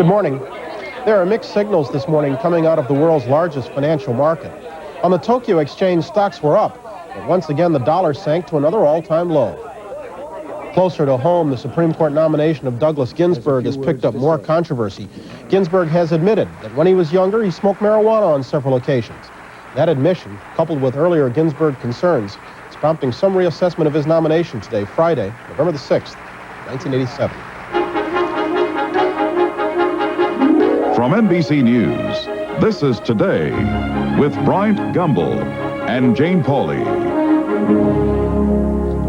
Good morning. There are mixed signals this morning coming out of the world's largest financial market. On the Tokyo Exchange, stocks were up, but once again the dollar sank to another all-time low. Closer to home, the Supreme Court nomination of Douglas Ginsburg has picked up more controversy. Ginsburg has admitted that when he was younger, he smoked marijuana on several occasions. That admission, coupled with earlier Ginsburg concerns, is prompting some reassessment of his nomination today, Friday, November the 6th, 1987. From NBC News, this is Today with Bryant Gumbel and Jane Pauley.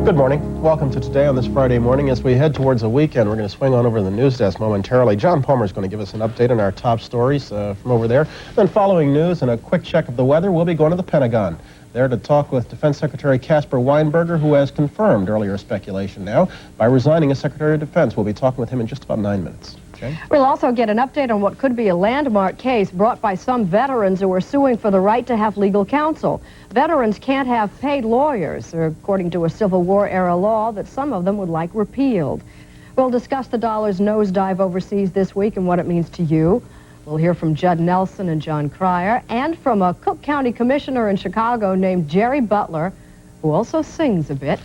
Good morning. Welcome to Today on this Friday morning. As we head towards the weekend, we're going to swing on over to the news desk momentarily. John Palmer is going to give us an update on our top stories from over there. Then following news and a quick check of the weather, we'll be going to the Pentagon. There to talk with Defense Secretary Caspar Weinberger, who has confirmed earlier speculation now by resigning as Secretary of Defense. We'll be talking with him in just about 9 minutes. Jane? We'll also get an update on what could be a landmark case brought by some veterans who are suing for the right to have legal counsel. Veterans can't have paid lawyers, according to a Civil War-era law that some of them would like repealed. We'll discuss the dollar's nosedive overseas this week and what it means to you. We'll hear from Judd Nelson and Jon Cryer, and from a Cook County commissioner in Chicago named Jerry Butler, who also sings a bit.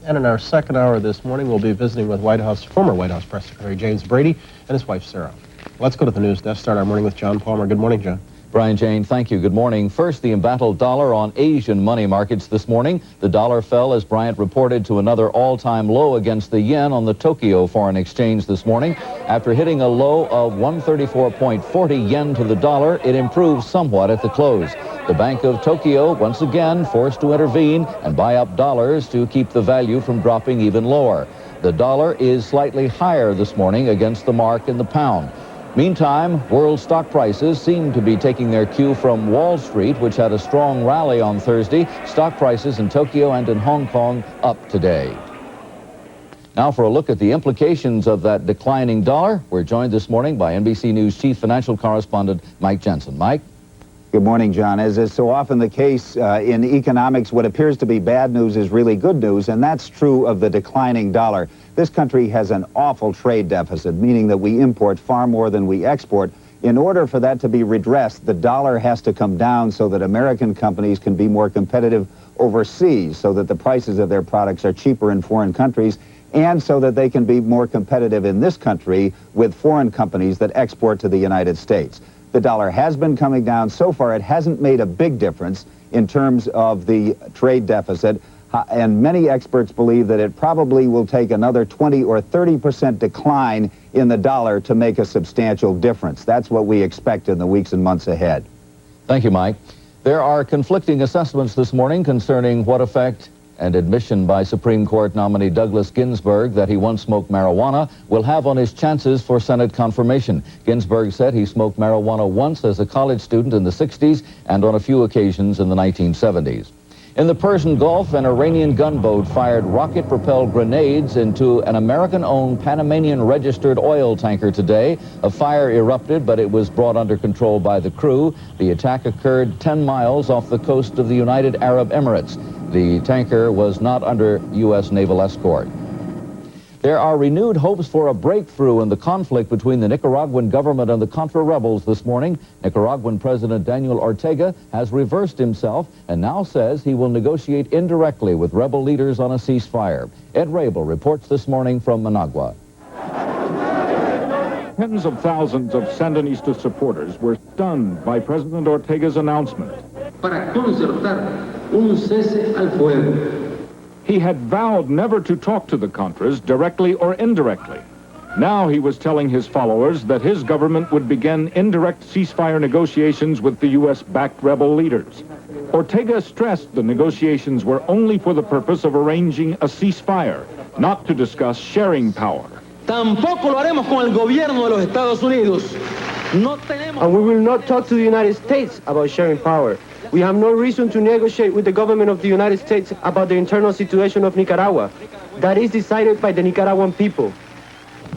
And in our second hour this morning, we'll be visiting with former White House Press Secretary James Brady and his wife, Sarah. Let's go to the news desk. Start our morning with John Palmer. Good morning, John. Brian, Jane, thank you. Good morning. First, the embattled dollar on Asian money markets this morning. The dollar fell, as Bryant reported, to another all-time low against the yen on the Tokyo Foreign Exchange this morning. After hitting a low of 134.40 yen to the dollar, it improved somewhat at the close. The Bank of Tokyo, once again, forced to intervene and buy up dollars to keep the value from dropping even lower. The dollar is slightly higher this morning against the mark in the pound. Meantime, world stock prices seem to be taking their cue from Wall Street, which had a strong rally on Thursday. Stock prices in Tokyo and in Hong Kong up today. Now for a look at the implications of that declining dollar. We're joined this morning by NBC News Chief Financial Correspondent Mike Jensen. Mike? Good morning, John. As is so often the case in economics, what appears to be bad news is really good news, and that's true of the declining dollar. This country has an awful trade deficit, meaning that we import far more than we export. In order for that to be redressed, the dollar has to come down so that American companies can be more competitive overseas, so that the prices of their products are cheaper in foreign countries, and so that they can be more competitive in this country with foreign companies that export to the United States. The dollar has been coming down. So far, it hasn't made a big difference in terms of the trade deficit, and many experts believe that it probably will take another 20 or 30% decline in the dollar to make a substantial difference. That's what we expect in the weeks and months ahead. Thank you, Mike. There are conflicting assessments this morning concerning what effect and admission by Supreme Court nominee Douglas Ginsburg that he once smoked marijuana will have on his chances for Senate confirmation. Ginsburg said he smoked marijuana once as a college student in the 60s and on a few occasions in the 1970s. In the Persian Gulf, an Iranian gunboat fired rocket-propelled grenades into an American-owned Panamanian-registered oil tanker today. A fire erupted, but it was brought under control by the crew. The attack occurred 10 miles off the coast of the United Arab Emirates. The tanker was not under U.S. naval escort. There are renewed hopes for a breakthrough in the conflict between the Nicaraguan government and the Contra rebels this morning. Nicaraguan President Daniel Ortega has reversed himself and now says he will negotiate indirectly with rebel leaders on a ceasefire. Ed Rabel reports this morning from Managua. Tens of thousands of Sandinista supporters were stunned by President Ortega's announcement. Para concertar un cese al fuego. He had vowed never to talk to the Contras directly or indirectly. Now he was telling his followers that his government would begin indirect ceasefire negotiations with the U.S.-backed rebel leaders. Ortega stressed the negotiations were only for the purpose of arranging a ceasefire, not to discuss sharing power. Tampoco lo haremos con el gobierno de los Estados Unidos. No tenemos... And we will not talk to the United States about sharing power. We have no reason to negotiate with the government of the United States about the internal situation of Nicaragua. That is decided by the Nicaraguan people.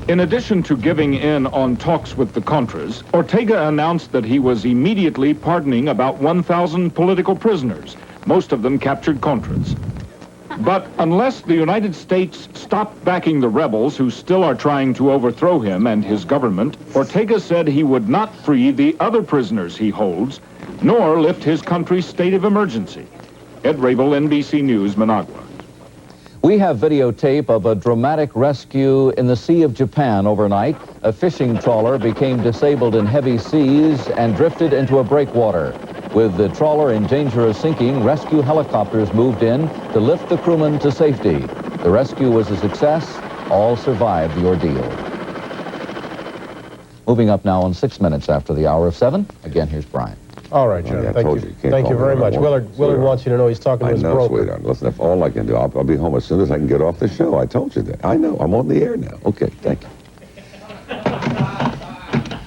In addition to giving in on talks with the Contras, Ortega announced that he was immediately pardoning about 1,000 political prisoners, most of them captured Contras. But unless the United States stopped backing the rebels who still are trying to overthrow him and his government, Ortega said he would not free the other prisoners he holds, nor lift his country's state of emergency. Ed Rabel, NBC News, Managua. We have videotape of a dramatic rescue in the Sea of Japan overnight. A fishing trawler became disabled in heavy seas and drifted into a breakwater. With the trawler in danger of sinking, rescue helicopters moved in to lift the crewmen to safety. The rescue was a success. All survived the ordeal. Moving up now on 6 minutes after the hour of 7. Again, here's Bryant. All right, John. Yeah, Thank you. Thank you very much. Willard wants you to know he's talking to his I know, broker. sweetheart. Listen, if all I can do, I'll be home as soon as I can get off the show. I told you that. I know. I'm on the air now. Okay, thank you.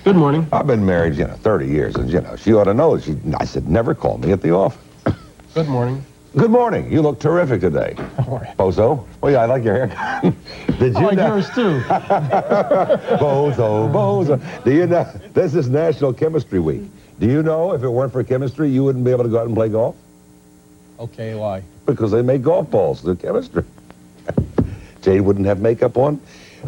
Good morning. I've been married, 30 years, and, she ought to know. I said, never call me at the office. Good morning. Good morning. You look terrific today. How are you? Bozo. Oh, yeah, I like your haircut. Did I you like know? yours, too. Bozo. Do you know, this is National Chemistry Week. Do you know if it weren't for chemistry, you wouldn't be able to go out and play golf? Okay, why? Because they make golf balls, the chemistry. Jade wouldn't have makeup on.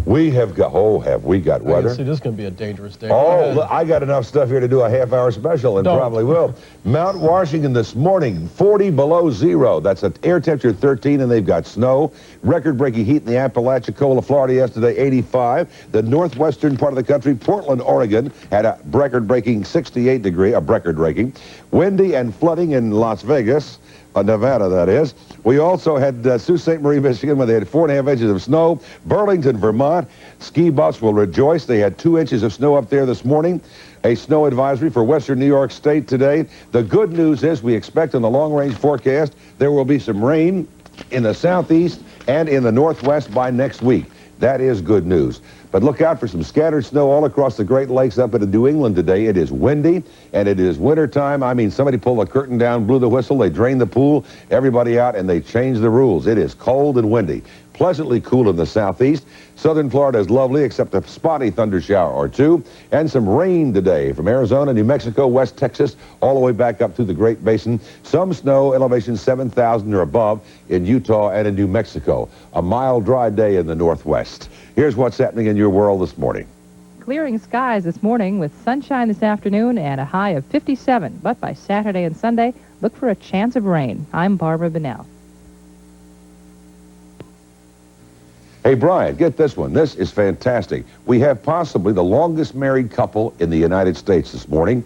We have got, have we got weather? See, this is going to be a dangerous day. Oh, look, I got enough stuff here to do a half-hour special, and Don't. probably will. Mount Washington this morning, 40 below zero. That's an air temperature 13, and they've got snow. Record-breaking heat in the Apalachicola, Florida yesterday, 85. The northwestern part of the country, Portland, Oregon, had a record-breaking 68 degree, record-breaking. Windy and flooding in Las Vegas. Nevada, that is. We also had Sault Ste. Marie, Michigan, where they had 4.5 inches of snow. Burlington, Vermont. Ski buffs will rejoice. They had 2 inches of snow up there this morning. A snow advisory for western New York State today. The good news is we expect in the long-range forecast there will be some rain in the southeast and in the northwest by next week. That is good news. But look out for some scattered snow all across the Great Lakes up into New England today. It is windy, and it is wintertime. I mean, somebody pulled the curtain down, blew the whistle, they drained the pool, everybody out, and they changed the rules. It is cold and windy. Pleasantly cool in the southeast. Southern Florida is lovely, except a spotty thunder shower or two. And some rain today from Arizona, New Mexico, West Texas, all the way back up through the Great Basin. Some snow, elevation 7,000 or above in Utah and in New Mexico. A mild, dry day in the northwest. Here's what's happening in your world this morning. Clearing skies this morning with sunshine this afternoon and a high of 57. But by Saturday and Sunday, look for a chance of rain. I'm Barbara Bunnell. Hey, Brian, get this one. This is fantastic. We have possibly the longest married couple in the United States this morning.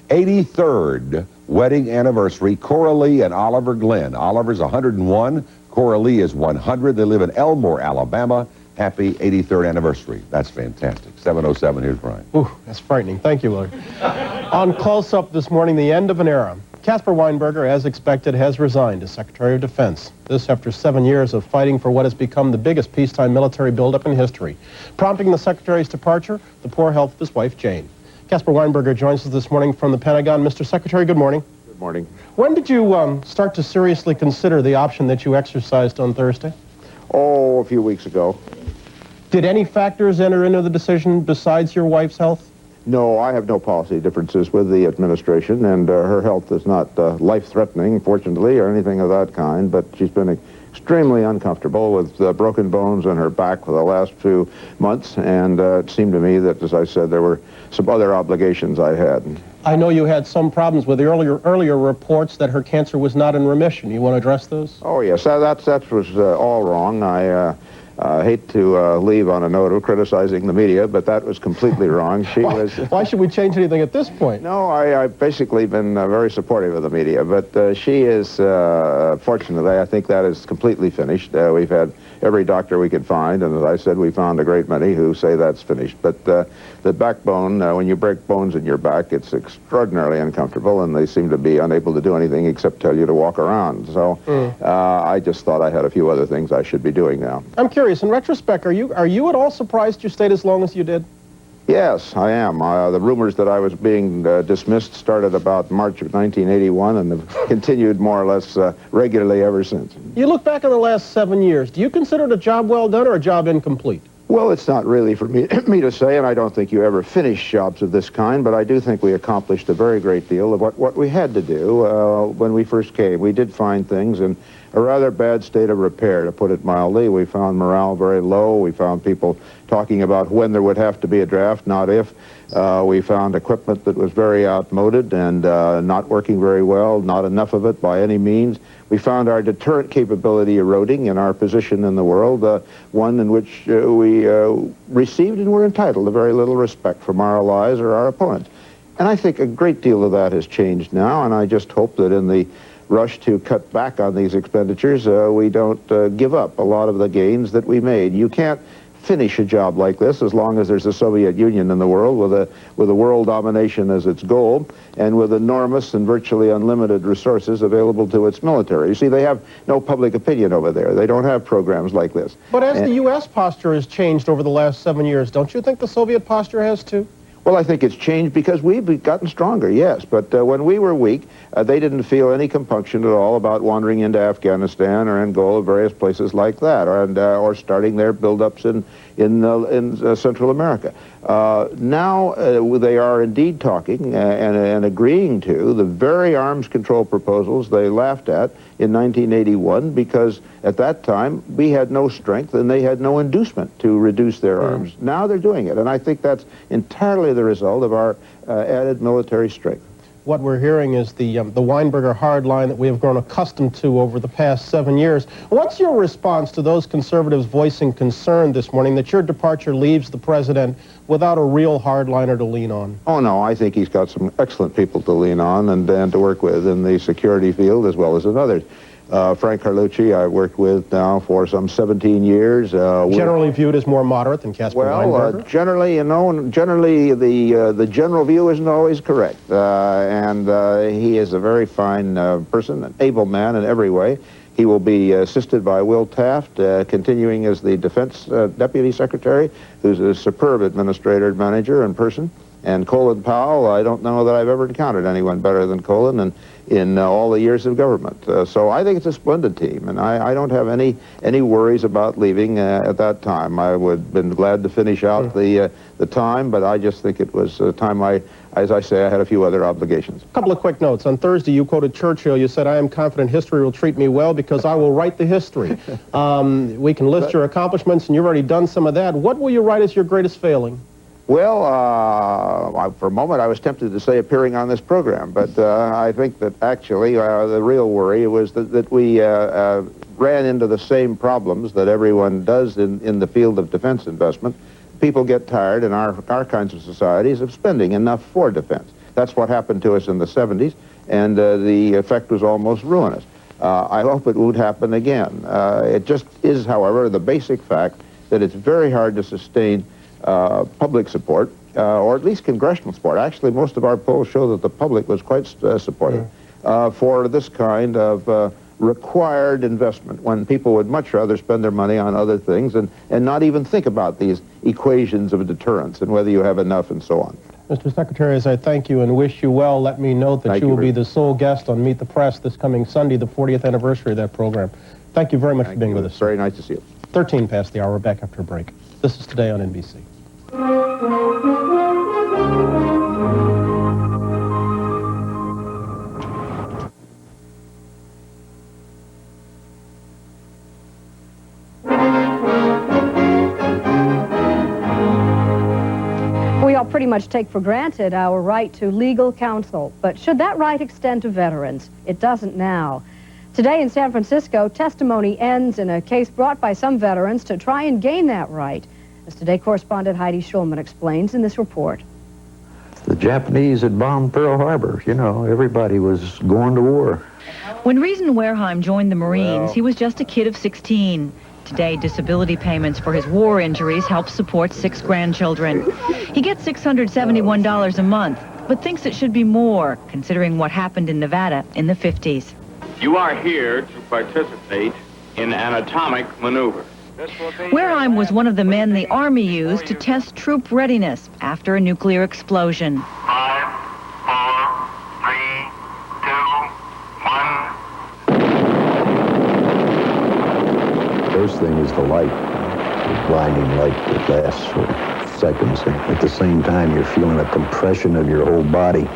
83rd wedding anniversary, Coralie and Oliver Glenn. Oliver's 101. Coralie is 100. They live in Elmore, Alabama. Happy 83rd anniversary. That's fantastic. 7:07, here's Brian. Ooh, that's frightening. Thank you, Willard. On Close-Up this morning, the end of an era. Caspar Weinberger, as expected, has resigned as Secretary of Defense. This after 7 years of fighting for what has become the biggest peacetime military buildup in history. Prompting the Secretary's departure, the poor health of his wife, Jane. Caspar Weinberger joins us this morning from the Pentagon. Mr. Secretary, good morning. Good morning. When did you start to seriously consider the option that you exercised on Thursday? Oh, a few weeks ago. Did any factors enter into the decision besides your wife's health? No, I have no policy differences with the administration, and her health is not life-threatening, fortunately, or anything of that kind, but she's been extremely uncomfortable with broken bones in her back for the last few months, and it seemed to me that, as I said, there were some other obligations I had. I know you had some problems with the earlier reports that her cancer was not in remission. You want to address those? Oh, yes, that was all wrong. I hate to leave on a note of criticizing the media, but that was completely wrong. She was. Why should we change anything at this point? No, I've basically been very supportive of the media, but she is, fortunately, I think that is completely finished. We've had every doctor we could find, and as I said, we found a great many who say that's finished. But the backbone, when you break bones in your back, it's extraordinarily uncomfortable, and they seem to be unable to do anything except tell you to walk around. So I just thought I had a few other things I should be doing now. I'm curious. In retrospect, are you at all surprised you stayed as long as you did? Yes, I am. The rumors that I was being dismissed started about March of 1981 and have continued more or less regularly ever since. You look back on the last 7 years. Do you consider it a job well done or a job incomplete? Well, it's not really for me to say, and I don't think you ever finish jobs of this kind, but I do think we accomplished a very great deal of what we had to do when we first came. We did find things, and a rather bad state of repair, to put it mildly. We found morale very low. We found people talking about when there would have to be a draft, not if. We found equipment that was very outmoded and not working very well, not enough of it by any means. We found our deterrent capability eroding in our position in the world, one in which we received and were entitled to very little respect from our allies or our opponents. And I think a great deal of that has changed now, and I just hope that in the rush to cut back on these expenditures, we don't give up a lot of the gains that we made. You can't finish a job like this as long as there's a Soviet Union in the world with a world domination as its goal and with enormous and virtually unlimited resources available to its military. You see, they have no public opinion over there. They don't have programs like this. But as the U.S. posture has changed over the last 7 years, don't you think the Soviet posture has too? Well, I think it's changed because we've gotten stronger, yes. But when we were weak, they didn't feel any compunction at all about wandering into Afghanistan or Angola, various places like that, or starting their build-ups in Central America. Now they are indeed talking and agreeing to the very arms control proposals they laughed at in 1981, because at that time we had no strength and they had no inducement to reduce their arms. Now they're doing it, and I think that's entirely the result of our added military strength. What we're hearing is the Weinberger hard line that we have grown accustomed to over the past 7 years. What's your response to those conservatives voicing concern this morning that your departure leaves the president without a real hardliner to lean on? Oh, no, I think he's got some excellent people to lean on and to work with in the security field as well as in others. Frank Carlucci, I've worked with now for some 17 years. Generally viewed as more moderate than Caspar Weinberger? Well, generally, you know, generally the general view isn't always correct. And he is a very fine person, an able man in every way. He will be assisted by Will Taft, continuing as the Defense Deputy Secretary, who's a superb administrator, manager, and person. And Colin Powell, I don't know that I've ever encountered anyone better than Colin in all the years of government. So I think it's a splendid team, and I don't have any worries about leaving at that time. I would have been glad to finish out the time, but I just think it was a time as I say, I had a few other obligations. A couple of quick notes. On Thursday, you quoted Churchill. You said, "I am confident history will treat me well because I will write the history." We can list your accomplishments, and you've already done some of that. What will you write as your greatest failing? Well, for a moment I was tempted to say appearing on this program, but I think that actually the real worry was that we ran into the same problems that everyone does in the field of defense investment. People get tired in our kinds of societies of spending enough for defense. That's what happened to us in the 70s, and the effect was almost ruinous. I hope it won't happen again. It just is, however, the basic fact that it's very hard to sustain public support, or at least congressional support. Actually, most of our polls show that the public was quite supportive for this kind of required investment, when people would much rather spend their money on other things and not even think about these equations of deterrence and whether you have enough and so on. Mr. Secretary, as I thank you and wish you well, let me note that you will be the sole guest on Meet the Press this coming Sunday, the 40th anniversary of that program. Thank you very much for being with us. Very nice to see you. 13 past the hour. We're back after a break. This is Today on NBC. We all pretty much take for granted our right to legal counsel, but should that right extend to veterans? It doesn't now. Today in San Francisco, testimony ends in a case brought by some veterans to try and gain that right, as Today correspondent Heidi Schulman explains in this report. The Japanese had bombed Pearl Harbor. You know, everybody was going to war. When Reason Wareheim joined the Marines, he was just a kid of 16. Today, disability payments for his war injuries help support 6 grandchildren. He gets $671 a month, but thinks it should be more, considering what happened in Nevada in the 50s. You are here to participate in an atomic maneuver. Wareheim was one of the men the Army used to test troop readiness after a nuclear explosion. 5, 4, 3, 2, 1. First thing is the light, the blinding light that lasts for seconds. And at the same time, you're feeling a compression of your whole body.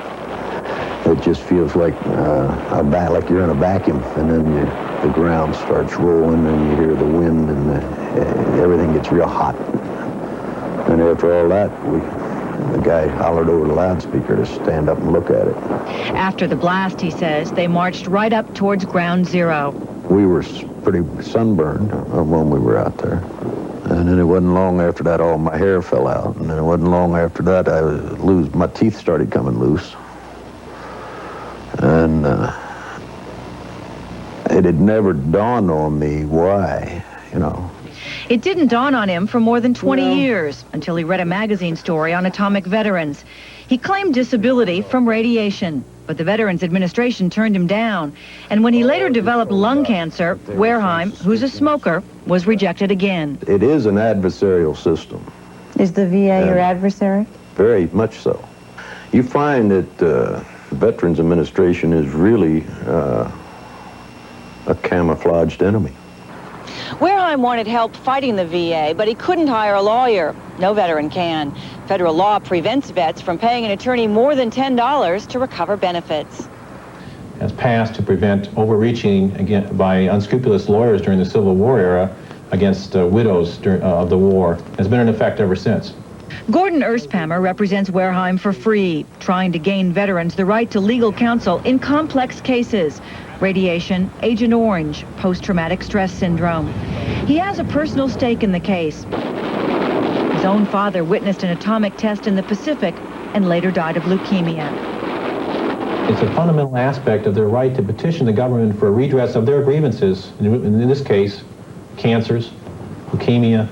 it just feels like like you're in a vacuum, and then the ground starts rolling, and you hear the wind, and everything gets real hot. And after all that, the guy hollered over the loudspeaker to stand up and look at it. After the blast, he says, they marched right up towards Ground Zero. We were pretty sunburned when we were out there. And then it wasn't long after that, all my hair fell out. And then it wasn't long after that, my teeth started coming loose. And it had never dawned on me why, you know. It didn't dawn on him for more than 20 years, until he read a magazine story on atomic veterans. He claimed disability from radiation, but the Veterans Administration turned him down. And when he later developed lung cancer, Wertheim, who's a smoker, was rejected again. It is an adversarial system. Is the VA your adversary? Very much so. You find that the Veterans Administration is really a camouflaged enemy. Wertheim wanted help fighting the VA, but he couldn't hire a lawyer. No veteran can. Federal law prevents vets from paying an attorney more than $10 to recover benefits. Has passed to prevent overreaching again by unscrupulous lawyers during the Civil War era against widows of the war. Has been in effect ever since. Gordon Erspammer represents Wertheim for free, trying to gain veterans the right to legal counsel in complex cases. Radiation, Agent Orange, post-traumatic stress syndrome. He has a personal stake in the case. His own father witnessed an atomic test in the Pacific and later died of leukemia. It's a fundamental aspect of their right to petition the government for a redress of their grievances, in this case, cancers, leukemia,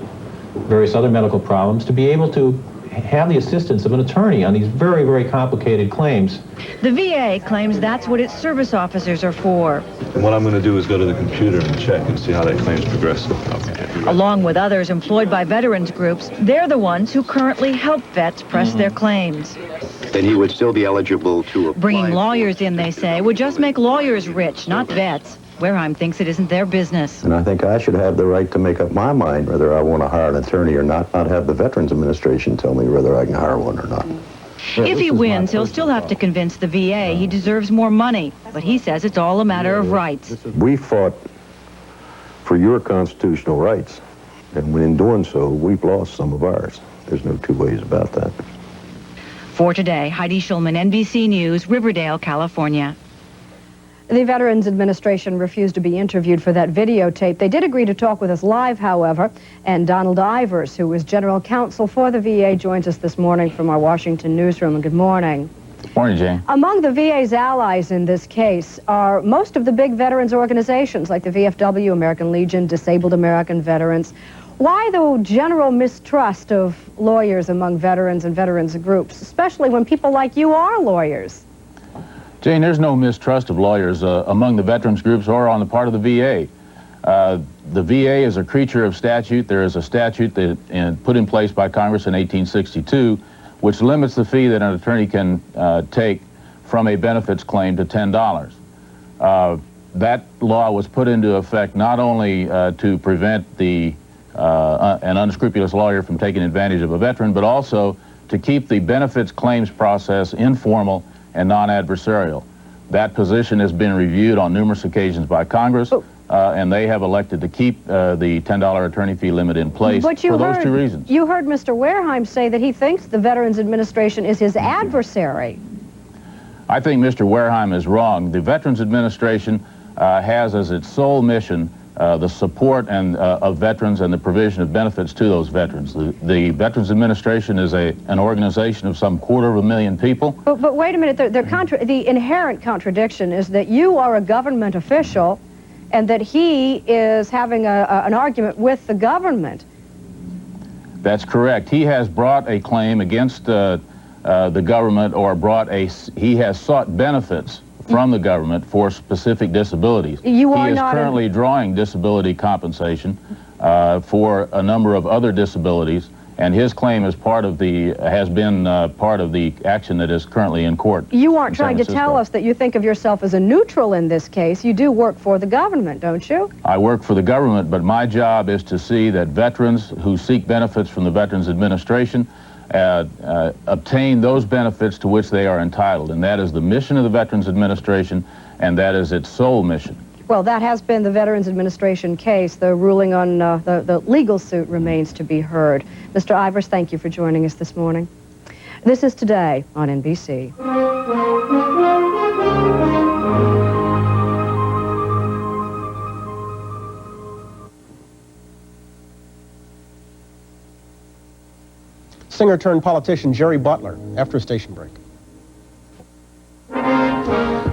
various other medical problems, to be able to have the assistance of an attorney on these very, very complicated claims. The VA claims that's what its service officers are for. And what I'm going to do is go to the computer and check and see how that claim's progressing. Okay. Along with others employed by veterans groups, they're the ones who currently help vets press their claims. Then he would still be eligible to apply. Bringing lawyers in, they say, would just make lawyers rich, not vets. Wertheim thinks it isn't their business. And I think I should have the right to make up my mind whether I want to hire an attorney or not have the Veterans Administration tell me whether I can hire one or not. If he wins, he'll still have to convince the VA he deserves more money. But he says it's all a matter of rights. We fought for your constitutional rights. And in doing so, we've lost some of ours. There's no two ways about that. For today, Heidi Schulman, NBC News, Riverdale, California. The Veterans Administration refused to be interviewed for that videotape. They did agree to talk with us live, however, and Donald Ivers, who is General Counsel for the VA, joins us this morning from our Washington newsroom. Good morning. Good morning, Jane. Among the VA's allies in this case are most of the big veterans organizations like the VFW, American Legion, Disabled American Veterans. Why the general mistrust of lawyers among veterans and veterans groups, especially when people like you are lawyers? Jane, there's no mistrust of lawyers among the veterans groups or on the part of the VA. The VA is a creature of statute. There is a statute that put in place by Congress in 1862, which limits the fee that an attorney can take from a benefits claim to $10. That law was put into effect not only to prevent an unscrupulous lawyer from taking advantage of a veteran, but also to keep the benefits claims process informal and non-adversarial. That position has been reviewed on numerous occasions by Congress, and they have elected to keep the $10 attorney fee limit in place for those two reasons. You heard Mr. Wertheim say that he thinks the Veterans Administration is his adversary. I think Mr. Wertheim is wrong. The Veterans Administration has as its sole mission the support of veterans and the provision of benefits to those veterans. The Veterans Administration is an organization of some 250,000 people. But wait a minute, the inherent contradiction is that you are a government official and that he is having an argument with the government. That's correct. He has brought a claim against the government, or he has sought benefits from the government for specific disabilities. He is currently drawing disability compensation for a number of other disabilities, and his claim is has been part of the action that is currently in court. You aren't trying to tell us that you think of yourself as a neutral in this case. You do work for the government, don't you? I work for the government, but my job is to see that veterans who seek benefits from the Veterans Administration obtain those benefits to which they are entitled. And that is the mission of the Veterans Administration, and that is its sole mission. Well, that has been the Veterans Administration case. The ruling on the legal suit remains to be heard. Mr. Ivers, thank you for joining us this morning. This is Today on NBC. Singer-turned-politician Jerry Butler, after a station break.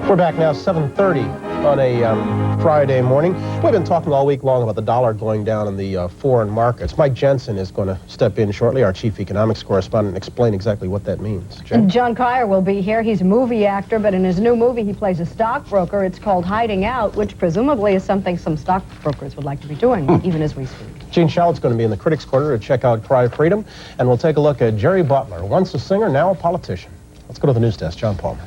We're back now, 7:30 on a Friday morning. We've been talking all week long about the dollar going down in the foreign markets. Mike Jensen is going to step in shortly, our chief economics correspondent, and explain exactly what that means. And Jon Cryer will be here. He's a movie actor, but in his new movie, he plays a stockbroker. It's called Hiding Out, which presumably is something some stockbrokers would like to be doing, even as we speak. Gene Shallot's going to be in the Critics' Corner to check out Cry of Freedom, and we'll take a look at Jerry Butler, once a singer, now a politician. Let's go to the news desk. John Palmer.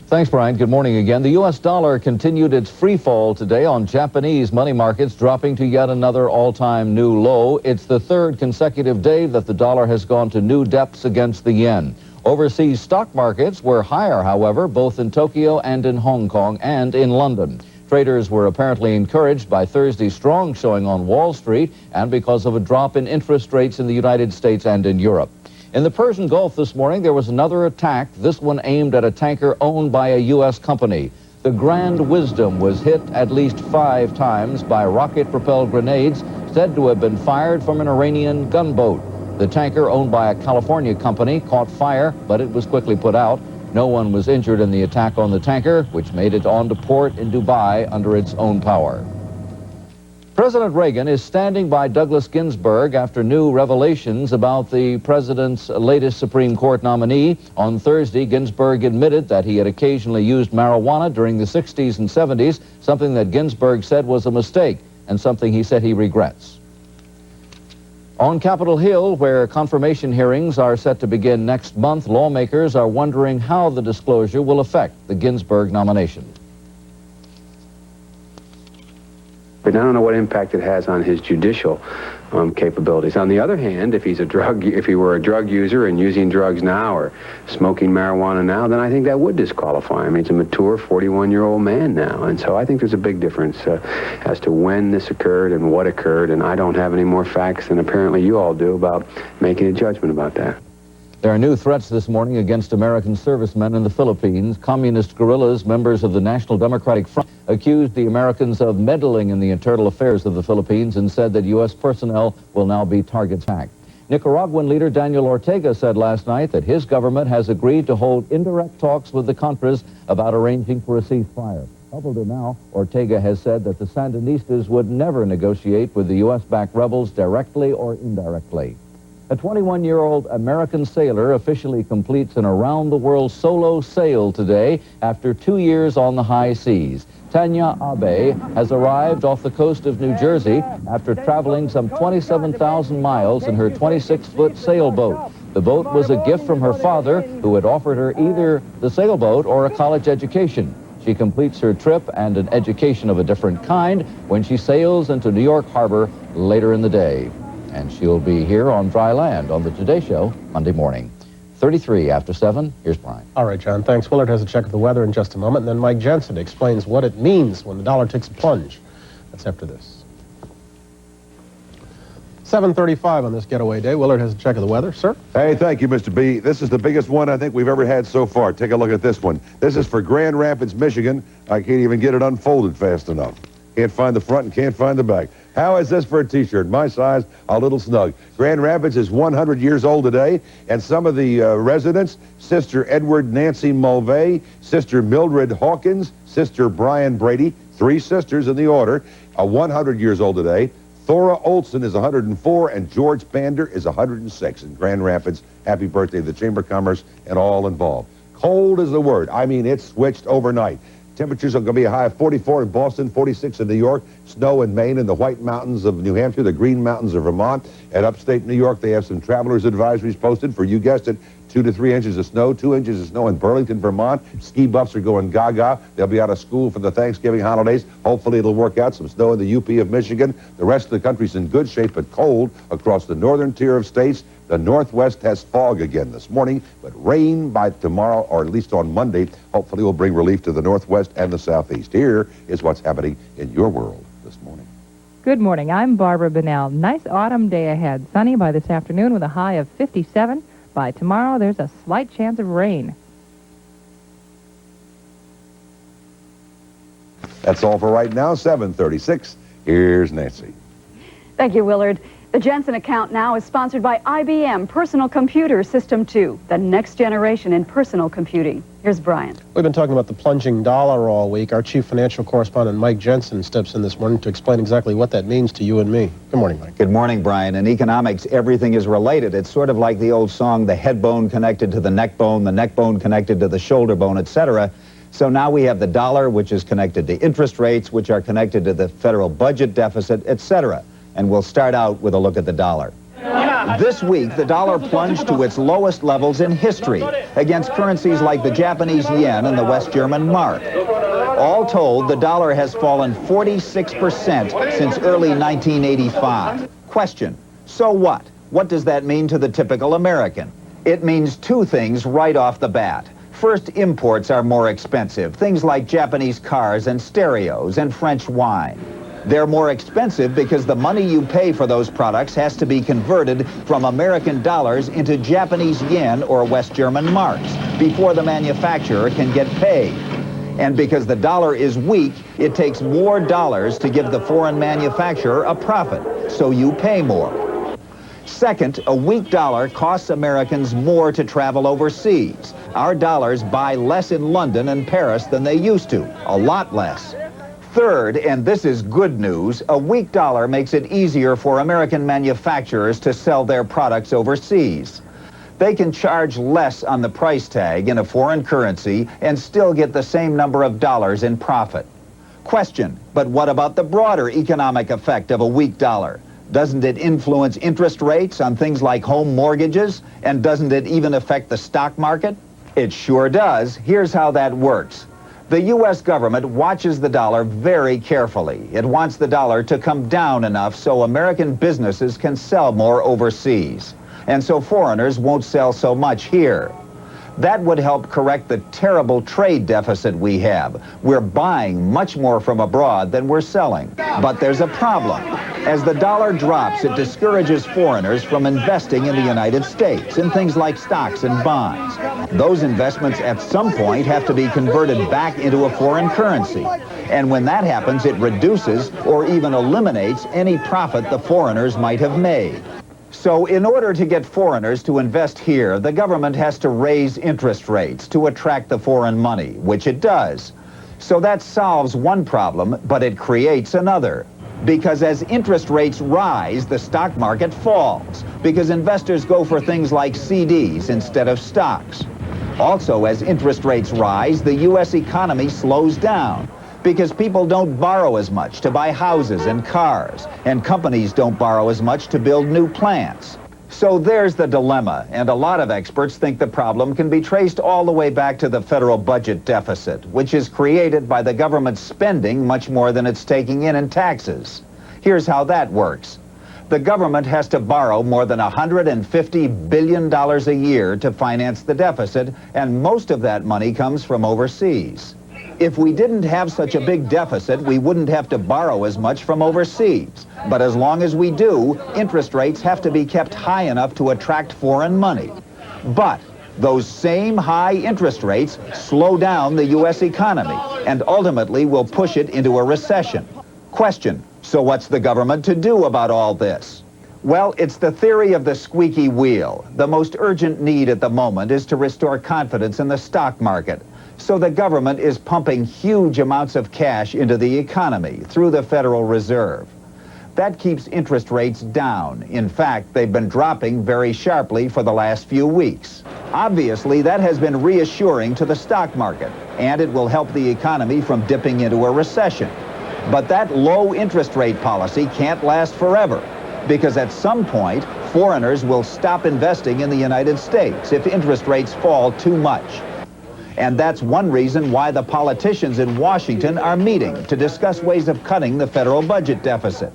Thanks, Brian. Good morning again. The U.S. dollar continued its free fall today on Japanese money markets, dropping to yet another all-time new low. It's the third consecutive day that the dollar has gone to new depths against the yen. Overseas stock markets were higher, however, both in Tokyo and in Hong Kong and in London. Traders were apparently encouraged by Thursday's strong showing on Wall Street and because of a drop in interest rates in the United States and in Europe. In the Persian Gulf this morning, there was another attack, this one aimed at a tanker owned by a U.S. company. The Grand Wisdom was hit at least 5 times by rocket-propelled grenades said to have been fired from an Iranian gunboat. The tanker, owned by a California company, caught fire, but it was quickly put out. No one was injured in the attack on the tanker, which made it onto port in Dubai under its own power. President Reagan is standing by Douglas Ginsburg after new revelations about the president's latest Supreme Court nominee. On Thursday, Ginsburg admitted that he had occasionally used marijuana during the 60s and 70s, something that Ginsburg said was a mistake and something he said he regrets. On Capitol Hill, where confirmation hearings are set to begin next month, lawmakers are wondering how the disclosure will affect the Ginsburg nomination. But I don't know what impact it has on his judicial capabilities. On the other hand, if he were a drug user and using drugs now or smoking marijuana now, then I think that would disqualify him. He's a mature 41-year-old man now, and so I think there's a big difference as to when this occurred and what occurred, and I don't have any more facts than apparently you all do about making a judgment about that. There are new threats this morning against American servicemen in the Philippines. Communist guerrillas, members of the National Democratic Front, accused the Americans of meddling in the internal affairs of the Philippines and said that U.S. personnel will now be targets attacked. Nicaraguan leader Daniel Ortega said last night that his government has agreed to hold indirect talks with the Contras about arranging for a ceasefire. Up until now, Ortega has said that the Sandinistas would never negotiate with the U.S.-backed rebels directly or indirectly. A 21-year-old American sailor officially completes an around-the-world solo sail today after 2 years on the high seas. Tanya Abe has arrived off the coast of New Jersey after traveling some 27,000 miles in her 26-foot sailboat. The boat was a gift from her father, who had offered her either the sailboat or a college education. She completes her trip and an education of a different kind when she sails into New York Harbor later in the day. And she'll be here on dry land on the Today Show Monday morning. 33 after 7, here's Brian. All right, John, thanks. Willard has a check of the weather in just a moment, and then Mike Jensen explains what it means when the dollar takes a plunge. That's after this. 7:35 on this getaway day. Willard has a check of the weather. Sir? Hey, thank you, Mr. B. This is the biggest one I think we've ever had so far. Take a look at this one. This is for Grand Rapids, Michigan. I can't even get it unfolded fast enough. Can't find the front and can't find the back. How is this for a T-shirt? My size, a little snug. Grand Rapids is 100 years old today, and some of the residents, Sister Edward Nancy Mulvey, Sister Mildred Hawkins, Sister Brian Brady, 3 sisters in the order, are 100 years old today. Thora Olson is 104, and George Bander is 106 in Grand Rapids. Happy birthday to the Chamber of Commerce and all involved. Cold is the word. I mean, it switched overnight. Temperatures are going to be a high of 44 in Boston, 46 in New York, snow in Maine and the White Mountains of New Hampshire, the Green Mountains of Vermont. At upstate New York, they have some travelers advisories posted for, you guessed it, 2 to 3 inches of snow, 2 inches of snow in Burlington, Vermont. Ski buffs are going gaga. They'll be out of school for the Thanksgiving holidays. Hopefully it'll work out. Some snow in the UP of Michigan. The rest of the country's in good shape, but cold across the northern tier of states. The Northwest has fog again this morning, but rain by tomorrow, or at least on Monday, hopefully will bring relief to the Northwest and the Southeast. Here is what's happening in your world this morning. Good morning. I'm Barbara Bunnell. Nice autumn day ahead. Sunny by this afternoon with a high of 57. By tomorrow, there's a slight chance of rain. That's all for right now, 7:36. Here's Nancy. Thank you, Willard. The Jensen account now is sponsored by IBM Personal Computer System 2, the next generation in personal computing. Here's Bryant. We've been talking about the plunging dollar all week. Our chief financial correspondent, Mike Jensen, steps in this morning to explain exactly what that means to you and me. Good morning, Mike. Good morning, Brian. In economics, everything is related. It's sort of like the old song, the head bone connected to the neck bone connected to the shoulder bone, etc. So now we have the dollar, which is connected to interest rates, which are connected to the federal budget deficit, etc. And we'll start out with a look at the dollar. This week, the dollar plunged to its lowest levels in history against currencies like the Japanese yen and the West German mark. All told, the dollar has fallen 46% since early 1985. Question, so what? What does that mean to the typical American? It means two things right off the bat. First, imports are more expensive, things like Japanese cars and stereos and French wine. They're more expensive because the money you pay for those products has to be converted from American dollars into Japanese yen or West German marks before the manufacturer can get paid. And because the dollar is weak, it takes more dollars to give the foreign manufacturer a profit, so you pay more. Second, a weak dollar costs Americans more to travel overseas. Our dollars buy less in London and Paris than they used to, a lot less. Third, and this is good news, a weak dollar makes it easier for American manufacturers to sell their products overseas. They can charge less on the price tag in a foreign currency and still get the same number of dollars in profit. Question, but what about the broader economic effect of a weak dollar? Doesn't it influence interest rates on things like home mortgages? And doesn't it even affect the stock market? It sure does. Here's how that works. The U.S. government watches the dollar very carefully. It wants the dollar to come down enough so American businesses can sell more overseas, and so foreigners won't sell so much here. That would help correct the terrible trade deficit we have. We're buying much more from abroad than we're selling. But there's a problem. As the dollar drops, it discourages foreigners from investing in the United States in things like stocks and bonds. Those investments at some point have to be converted back into a foreign currency. And when that happens, it reduces or even eliminates any profit the foreigners might have made. So in order to get foreigners to invest here, the government has to raise interest rates to attract the foreign money, which it does. So that solves one problem, but it creates another. Because as interest rates rise, the stock market falls, because investors go for things like CDs instead of stocks. Also, as interest rates rise, the U.S. economy slows down, because people don't borrow as much to buy houses and cars, and companies don't borrow as much to build new plants. So there's the dilemma, and a lot of experts think the problem can be traced all the way back to the federal budget deficit, which is created by the government spending much more than it's taking in taxes. Here's how that works. The government has to borrow more than $150 billion a year to finance the deficit, and most of that money comes from overseas. If we didn't have such a big deficit, we wouldn't have to borrow as much from overseas. But as long as we do, interest rates have to be kept high enough to attract foreign money. But those same high interest rates slow down the U.S. economy and ultimately will push it into a recession. Question, so what's the government to do about all this? Well, it's the theory of the squeaky wheel. The most urgent need at the moment is to restore confidence in the stock market. So the government is pumping huge amounts of cash into the economy through the Federal Reserve. That keeps interest rates down. In fact, they've been dropping very sharply for the last few weeks. Obviously, that has been reassuring to the stock market, and it will help the economy from dipping into a recession. But that low interest rate policy can't last forever, because at some point, foreigners will stop investing in the United States if interest rates fall too much. And that's one reason why the politicians in Washington are meeting to discuss ways of cutting the federal budget deficit.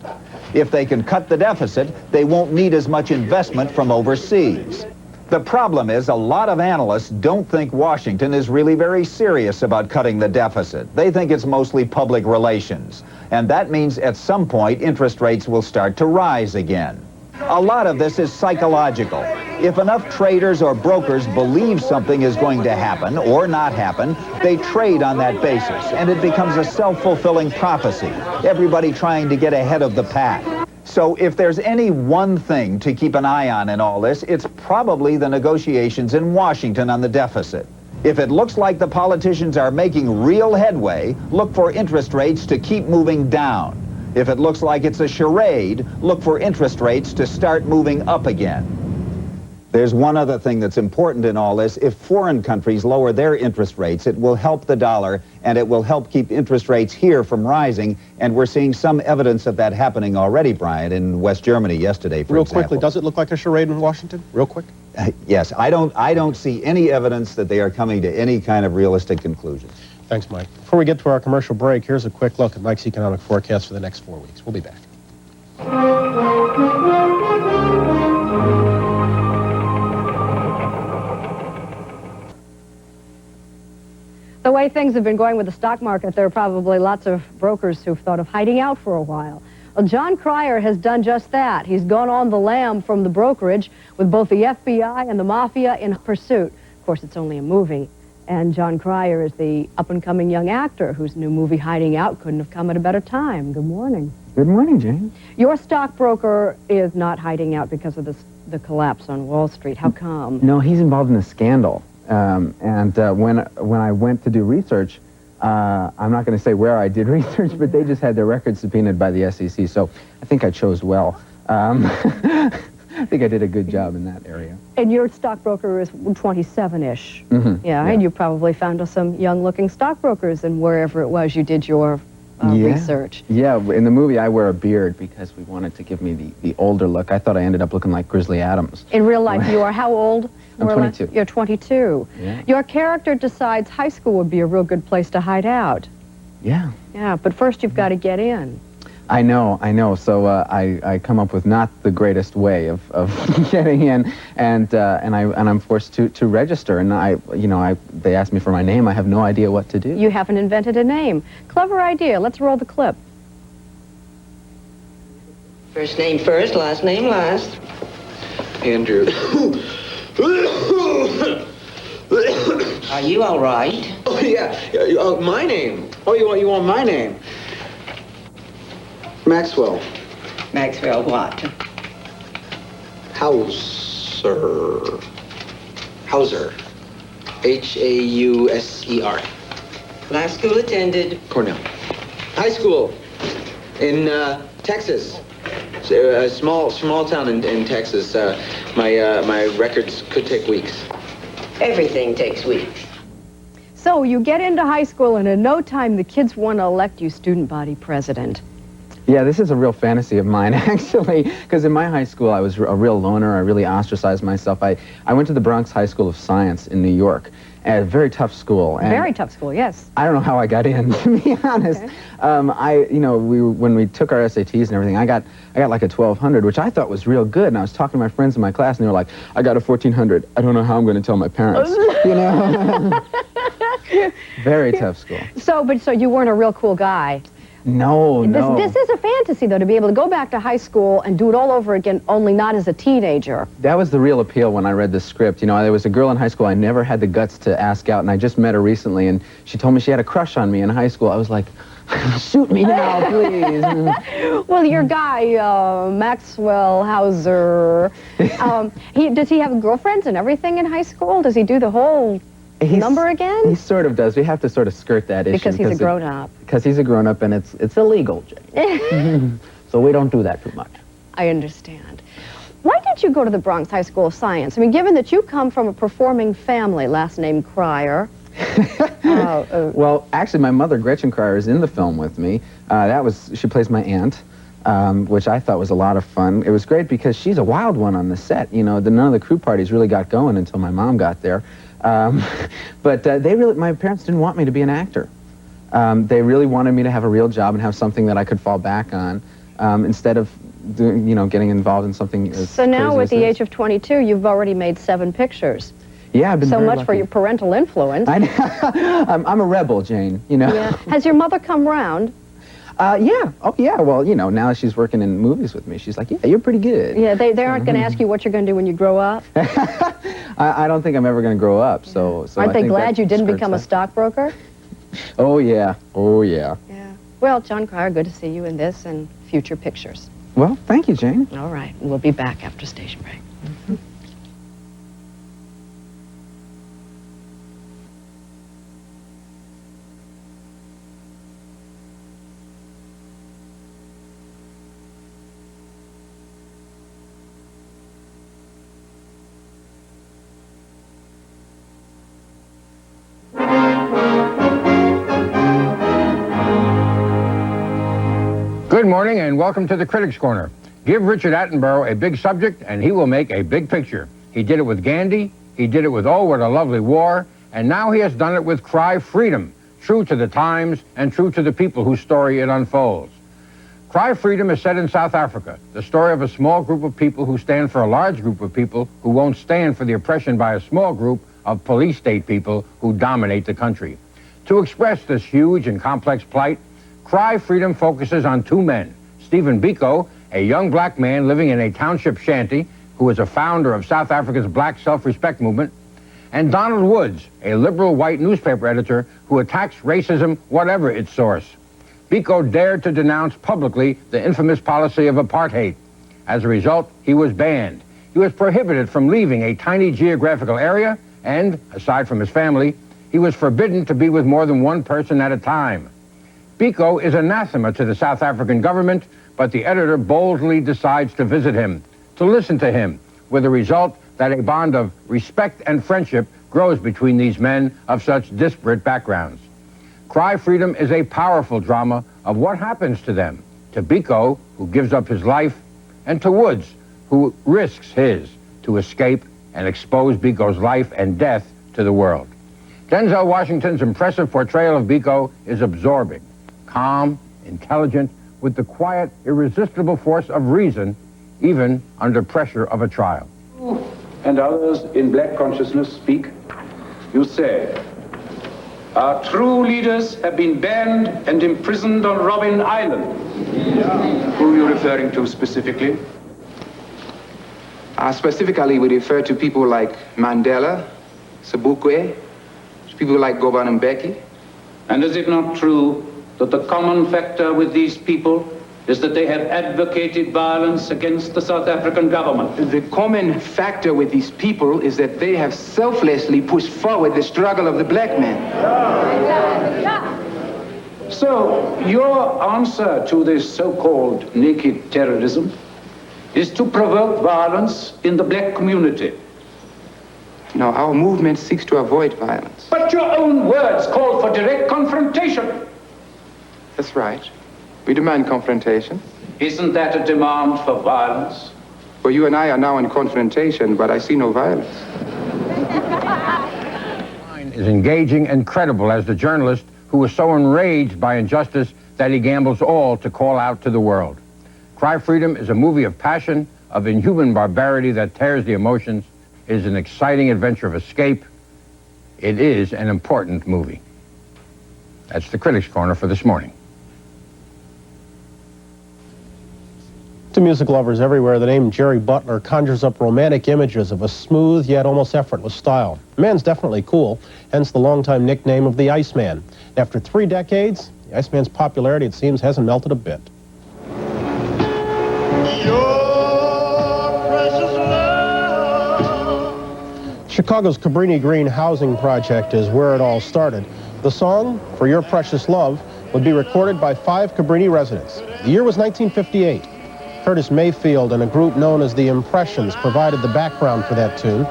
If they can cut the deficit, they won't need as much investment from overseas. The problem is a lot of analysts don't think Washington is really very serious about cutting the deficit. They think it's mostly public relations. And that means at some point interest rates will start to rise again. A lot of this is psychological. If enough traders or brokers believe something is going to happen or not happen, they trade on that basis, and it becomes a self-fulfilling prophecy, everybody trying to get ahead of the pack. So if there's any one thing to keep an eye on in all this, it's probably the negotiations in Washington on the deficit. If it looks like the politicians are making real headway, look for interest rates to keep moving down. If it looks like it's a charade, look for interest rates to start moving up again. There's one other thing that's important in all this. If foreign countries lower their interest rates, it will help the dollar, and it will help keep interest rates here from rising, and we're seeing some evidence of that happening already, Bryant, in West Germany yesterday, for example. Real quickly, does it look like a charade in Washington? Real quick. Yes, I don't see any evidence that they are coming to any kind of realistic conclusions. Thanks, Mike. Before we get to our commercial break, here's a quick look at Mike's economic forecast for the next 4 weeks. We'll be back. The way things have been going with the stock market, there are probably lots of brokers who've thought of hiding out for a while. Well, Jon Cryer has done just that. He's gone on the lam from the brokerage with both the FBI and the mafia in pursuit. Of course, it's only a movie. And Jon Cryer is the up-and-coming young actor whose new movie, Hiding Out, couldn't have come at a better time. Good morning. Good morning, Jane. Your stockbroker is not hiding out because of the collapse on Wall Street. How come? No, he's involved in a scandal. When I went to do research, I'm not going to say where I did research, but they just had their records subpoenaed by the SEC, so I think I chose well. I think I did a good job in that area. And your stockbroker is 27-ish. Mm-hmm. Yeah, and you probably found some young-looking stockbrokers in wherever it was you did your research. Yeah, in the movie I wear a beard because we wanted to give me the older look. I thought I ended up looking like Grizzly Adams. In real life, you are how old? I'm 22. You're 22. Yeah. Your character decides high school would be a real good place to hide out. Yeah. Yeah, but first you've got to get in. I know. So I come up with not the greatest way of getting in, and I'm forced to register. And they asked me for my name. I have no idea what to do. You haven't invented a name. Clever idea. Let's roll the clip. First name first, last name last. Andrew. Are you all right? Oh yeah. My name. Oh, you want my name? Maxwell. Maxwell what? Hauser. Hauser. Last school attended? Cornell. High school in Texas. A small town in Texas. My records could take weeks. Everything takes weeks. So you get into high school, and in no time the kids want to elect you student body president. Yeah, this is a real fantasy of mine, actually, because in my high school I was a real loner. I really ostracized myself. I went to the Bronx High School of Science in New York, a very tough school. And very tough school, yes. I don't know how I got in, to be honest. Okay. When we took our SATs and everything, I got like a 1200, which I thought was real good. And I was talking to my friends in my class, and they were like, "I got a 1400. I don't know how I'm going to tell my parents." Very tough school. So you weren't a real cool guy. No. This is a fantasy, though, to be able to go back to high school and do it all over again, only not as a teenager. That was the real appeal when I read the script. There was a girl in high school I never had the guts to ask out, and I just met her recently, and she told me she had a crush on me in high school. I was like, shoot me now, please. Well, your guy, Maxwell Hauser, does he have girlfriends and everything in high school? Does he do the whole number again? He sort of does. We have to sort of skirt that issue. Because he's a grown-up. Because he's a grown-up, and it's illegal, Jane. So we don't do that too much. I understand. Why did you go to the Bronx High School of Science? I mean, given that you come from a performing family, last name Cryer. Well, actually, my mother, Gretchen Cryer, is in the film with me. She plays my aunt, which I thought was a lot of fun. It was great because she's a wild one on the set. None of the crew parties really got going until my mom got there. But my parents didn't want me to be an actor. They really wanted me to have a real job and have something that I could fall back on, instead of getting involved in something as So now, crazy at as the this. age of 22, you've already made 7 pictures. Yeah, I've been so very much for lucky. your parental influence. I'm a rebel, Jane. Yeah. Has your mother come round? Yeah. Oh, yeah. Well, now she's working in movies with me. She's like, yeah, you're pretty good. Yeah, they aren't going to ask you what you're going to do when you grow up. I don't think I'm ever going to grow up. So Aren't I they think glad that you didn't skirts become a that. stockbroker? Oh, yeah. Oh, yeah. Well, Jon Cryer, good to see you in this and future pictures. Well, thank you, Jane. All right. We'll be back after station break. Good morning and welcome to the Critics Corner. Give Richard Attenborough a big subject and he will make a big picture. He did it with Gandhi, he did it with Oh, What a Lovely War, and now he has done it with Cry Freedom, true to the times and true to the people whose story it unfolds. Cry Freedom is set in South Africa, the story of a small group of people who stand for a large group of people who won't stand for the oppression by a small group of police state people who dominate the country. To express this huge and complex plight, Cry Freedom focuses on 2 men, Stephen Biko, a young black man living in a township shanty who is a founder of South Africa's black self-respect movement, and Donald Woods, a liberal white newspaper editor who attacks racism, whatever its source. Biko dared to denounce publicly the infamous policy of apartheid. As a result, he was banned. He was prohibited from leaving a tiny geographical area, and, aside from his family, he was forbidden to be with more than one person at a time. Biko is anathema to the South African government, but the editor boldly decides to visit him, to listen to him, with the result that a bond of respect and friendship grows between these men of such disparate backgrounds. Cry Freedom is a powerful drama of what happens to them, to Biko, who gives up his life, and to Woods, who risks his to escape and expose Biko's life and death to the world. Denzel Washington's impressive portrayal of Biko is absorbing, calm, intelligent, with the quiet, irresistible force of reason, even under pressure of a trial. And others in black consciousness speak. You say, our true leaders have been banned and imprisoned on Robben Island. Who are you referring to specifically? Specifically, we refer to people like Mandela, Sobukwe, people like Govan and Mbeki. And is it not true that the common factor with these people is that they have advocated violence against the South African government? The common factor with these people is that they have selflessly pushed forward the struggle of the black man. So, your answer to this so-called naked terrorism is to provoke violence in the black community. No, our movement seeks to avoid violence. But your own words call for direct confrontation. That's right. We demand confrontation. Isn't that a demand for violence? Well, you and I are now in confrontation, but I see no violence. Is engaging and credible as the journalist who is so enraged by injustice that he gambles all to call out to the world. Cry Freedom is a movie of passion, of inhuman barbarity that tears the emotions. It is an exciting adventure of escape. It is an important movie. That's the Critics' Corner for this morning. To music lovers everywhere, the name Jerry Butler conjures up romantic images of a smooth yet almost effortless style. The man's definitely cool, hence the longtime nickname of the Iceman. After 3 decades, the Iceman's popularity, it seems, hasn't melted a bit. Chicago's Cabrini Green housing project is where it all started. The song, For Your Precious Love, would be recorded by 5 Cabrini residents. The year was 1958. Curtis Mayfield and a group known as the Impressions provided the background for that tune.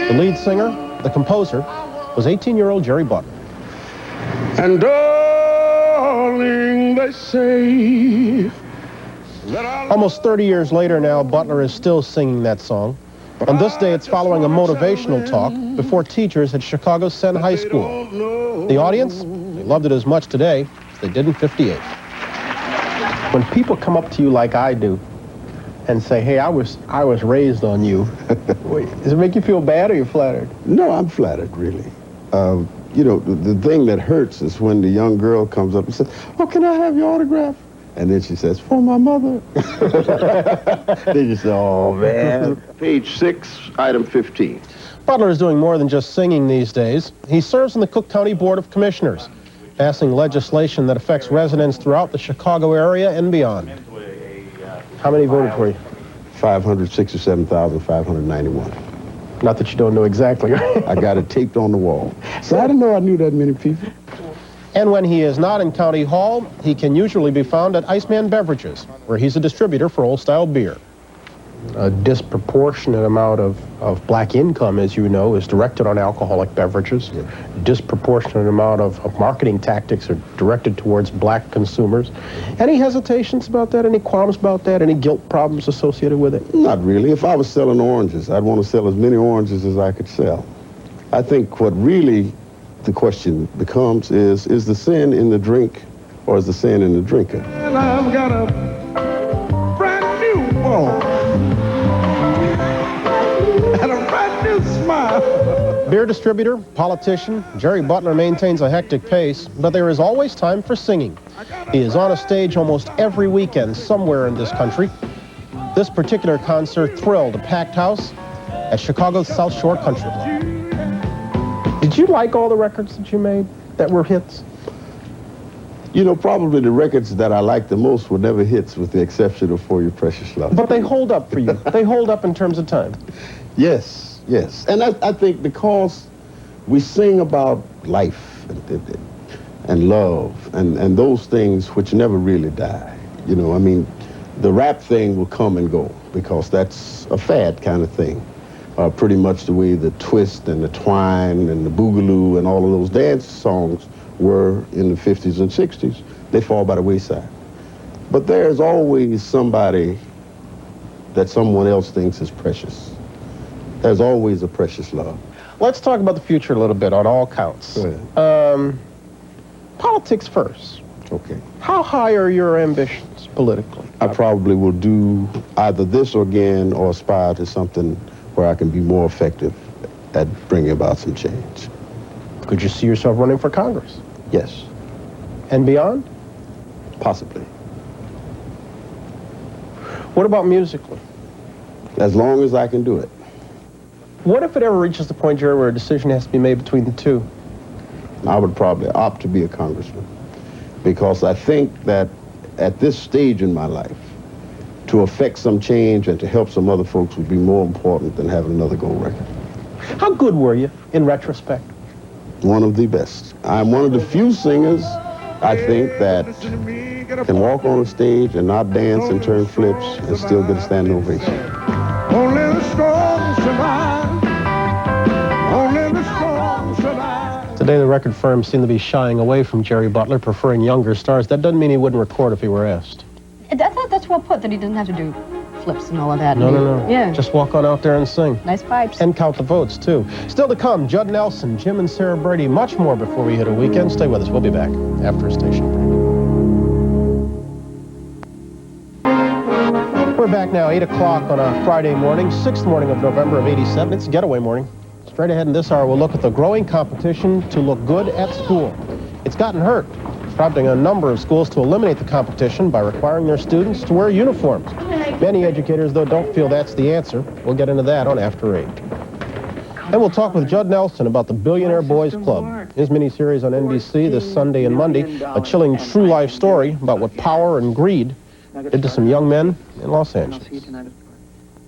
The lead singer, the composer, was 18-year-old Jerry Butler. And darling, they say that Almost 30 years later now, Butler is still singing that song. On this day, it's following a motivational talk before teachers at Chicago's Senn High School. The audience, they loved it as much today as they did in '58. When people come up to you like I do and say, hey, I was raised on you. Wait, does it make you feel bad or you're flattered? No, I'm flattered, really. You know, the thing that hurts is when the young girl comes up and says, oh, can I have your autograph? And then she says, for my mother. Then you say, oh, man. Page 6, item 15. Butler is doing more than just singing these days. He serves on the Cook County Board of Commissioners, passing legislation that affects residents throughout the Chicago area and beyond. How many voted for you? 567,591. Not that you don't know exactly. I got it taped on the wall. So I didn't know I knew that many people. And when he is not in County Hall, he can usually be found at Iceman Beverages, where he's a distributor for old-style beer. A disproportionate amount of black income, as you know, is directed on alcoholic beverages. Yeah. Disproportionate amount of marketing tactics are directed towards black consumers. Any hesitations about that? Any qualms about that? Any guilt problems associated with it? Not really. If I was selling oranges, I'd want to sell as many oranges as I could sell. I think what really the question becomes is the sin in the drink or is the sin in the drinker? And I've got a brand new ball. And a brand new smile. Beer distributor, politician, Jerry Butler maintains a hectic pace, but there is always time for singing. He is on a stage almost every weekend somewhere in this country. This particular concert thrilled a packed house at Chicago's South Shore Country Club. Did you like all the records that you made that were hits? You know, probably the records that I liked the most were never hits, with the exception of For Your Precious Love. But they hold up for you. They hold up in terms of time. Yes, yes. And I think because we sing about life and love and those things which never really die. You know, I mean, the rap thing will come and go because that's a fad kind of thing. Pretty much the way the twist and the twine and the boogaloo and all of those dance songs were in the 50s and 60s. They fall by the wayside. But there's always somebody that someone else thinks is precious. There's always a precious love. Let's talk about the future a little bit on all counts. Go ahead. Politics first. Okay. How high are your ambitions politically? I probably will do either this again or aspire to something where I can be more effective at bringing about some change. Could you see yourself running for Congress? Yes. And beyond? Possibly. What about musically? As long as I can do it. What if it ever reaches the point, Jerry, where a decision has to be made between the two? I would probably opt to be a congressman because I think that at this stage in my life, to affect some change and to help some other folks would be more important than having another gold record. How good were you in retrospect? One of the best. I'm one of the few singers, I think, that can walk on a stage and not dance and turn flips and still get a standing ovation. Only the strong survive. Only the strong survive. Today, the record firms seem to be shying away from Jerry Butler, preferring younger stars. That doesn't mean he wouldn't record if he were asked. That's well put, that he doesn't have to do flips and all of that. No. Yeah. Just walk on out there and sing. Nice pipes. And count the votes, too. Still to come, Judd Nelson, Jim and Sarah Brady, much more before we hit a weekend. Stay with us. We'll be back after a station break. We're back now, 8 o'clock on a Friday morning, 6th morning of November of '87. It's Getaway Morning. Straight ahead in this hour, we'll look at the growing competition to look good at school. It's gotten hurt, prompting a number of schools to eliminate the competition by requiring their students to wear uniforms. Many educators, though, don't feel that's the answer. We'll get into that on After 8. And we'll talk with Judd Nelson about the Billionaire Boys Club. His miniseries on NBC this Sunday and Monday, a chilling true life story about what power and greed did to some young men in Los Angeles.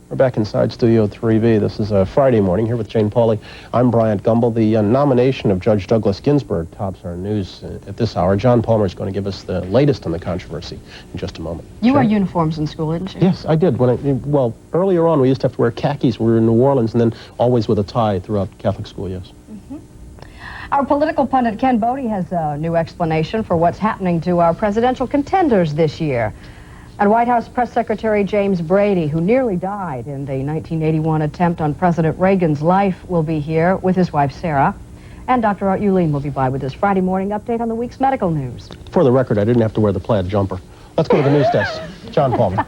We're back inside Studio 3B. This is a Friday morning here with Jane Pauley. I'm Bryant Gumbel. The nomination of Judge Douglas Ginsburg tops our news at this hour. John Palmer is going to give us the latest on the controversy in just a moment. You wore uniforms in school, didn't you? Yes, I did. Well, earlier on, we used to have to wear khakis. We were in New Orleans, and then always with a tie throughout Catholic school, yes. Our political pundit Ken Bodie has a new explanation for what's happening to our presidential contenders this year. And White House Press Secretary James Brady, who nearly died in the 1981 attempt on President Reagan's life, will be here with his wife, Sarah. And Dr. Art Uleen will be by with his Friday morning update on the week's medical news. For the record, I didn't have to wear the plaid jumper. Let's go to the news desk. John Palmer.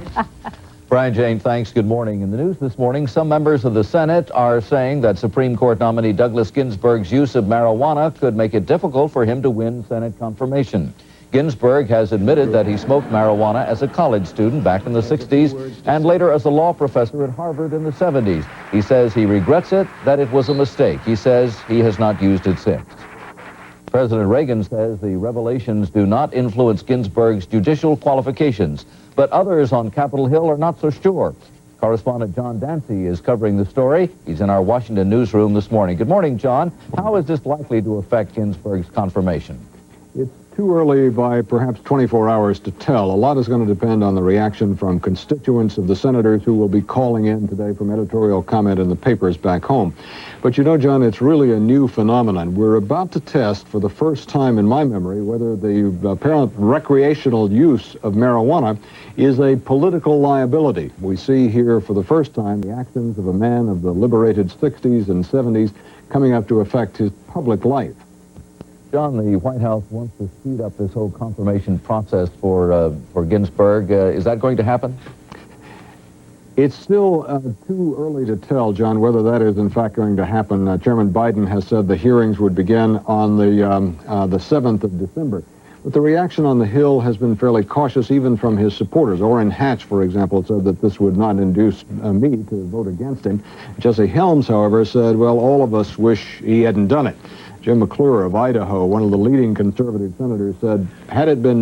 Brian, Jane, thanks. Good morning. In the news this morning, some members of the Senate are saying that Supreme Court nominee Douglas Ginsburg's use of marijuana could make it difficult for him to win Senate confirmation. Ginsburg has admitted that he smoked marijuana as a college student back in the 60s and later as a law professor at Harvard in the 70s. He says he regrets it, that it was a mistake. He says he has not used it since. President Reagan says the revelations do not influence Ginsburg's judicial qualifications, but others on Capitol Hill are not so sure. Correspondent John Dancy is covering the story. He's in our Washington newsroom this morning. Good morning, John. How is this likely to affect Ginsburg's confirmation? It's too early by perhaps 24 hours to tell. A lot is going to depend on the reaction from constituents of the senators who will be calling in today from editorial comment in the papers back home. But you know, John, it's really a new phenomenon. We're about to test for the first time in my memory whether the apparent recreational use of marijuana is a political liability. We see here for the first time the actions of a man of the liberated 60s and 70s coming up to affect his public life. John, the White House wants to speed up this whole confirmation process for Ginsburg. Is that going to happen? It's still too early to tell, John, whether that is in fact going to happen. Chairman Biden has said the hearings would begin on the 7th of December. But the reaction on the Hill has been fairly cautious, even from his supporters. Orrin Hatch, for example, said that this would not induce me to vote against him. Jesse Helms, however, said, well, all of us wish he hadn't done it. Jim McClure of Idaho, one of the leading conservative senators, said, had it been